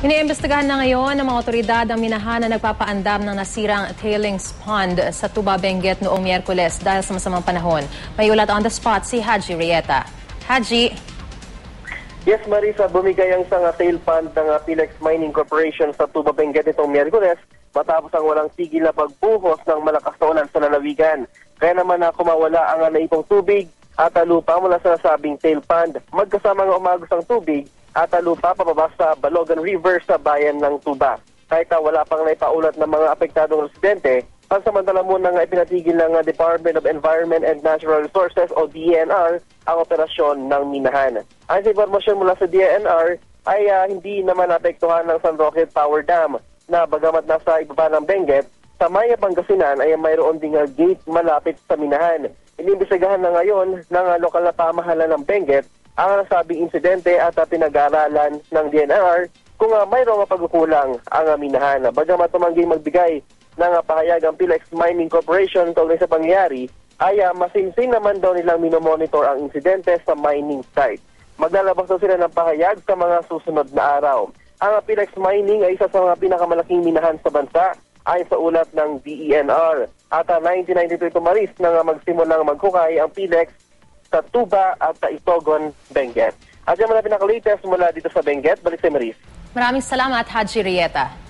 Iniimbestigahan na ngayon ng mga otoridad ang minahan na nagpapaandam ng nasirang tailings pond sa Tuba, Benguet noong Miyerkules dahil sa masamang panahon. May ulat on the spot si Haji Rieta. Haji. Yes, Marisa, bumigay ang isang tail pond ng Philex Mining Corporation sa Tuba, Benguet itong Miyerkules matapos ang walang tigil na pagbuhos ng malakas na ulan sa lalawigan. Kaya naman kumawala ang naipong tubig at lupa mula sa nasabing tail pond. Magkasama ng umagos ang tubig at lupa pababa sa Balogan River sa bayan ng Tuba. Kahit wala pang naipaulat ng mga apektadong residente, pansamantala muna nga ipinatigil ng Department of Environment and Natural Resources o DENR ang operasyon ng minahan. Ang informasyon mula sa DENR ay hindi naman apektuhan ng San Roque Power Dam na bagamat nasa ibaba ng Benguet, sa Maya, Pangasinan ay mayroon ding gate malapit sa minahan. Inimbestigahan na ngayon ng lokal na pamahalaan ng Benguet ang nasabing insidente at pinag-aaralan ng DNR kung mayroong pagkukulang ang minahan. Bagamat tumangging magbigay ng pahayag ang Philex Mining Corporation tungkol sa pangyayari, ay masinsin naman daw nilang minomonitor ang insidente sa mining site. Maglalabas daw sila ng pahayag sa mga susunod na araw. Ang Philex Mining ay isa sa mga pinakamalaking minahan sa bansa ayon sa ulat ng DENR. At 1993 tumaris nang magsimulang maghukay ang Philex sa Tuba at sa Itogon, Benguet. At yan mga pinaka-latest mula dito sa Benguet. Balik sa Maris. Maraming salamat, Haji Rieta.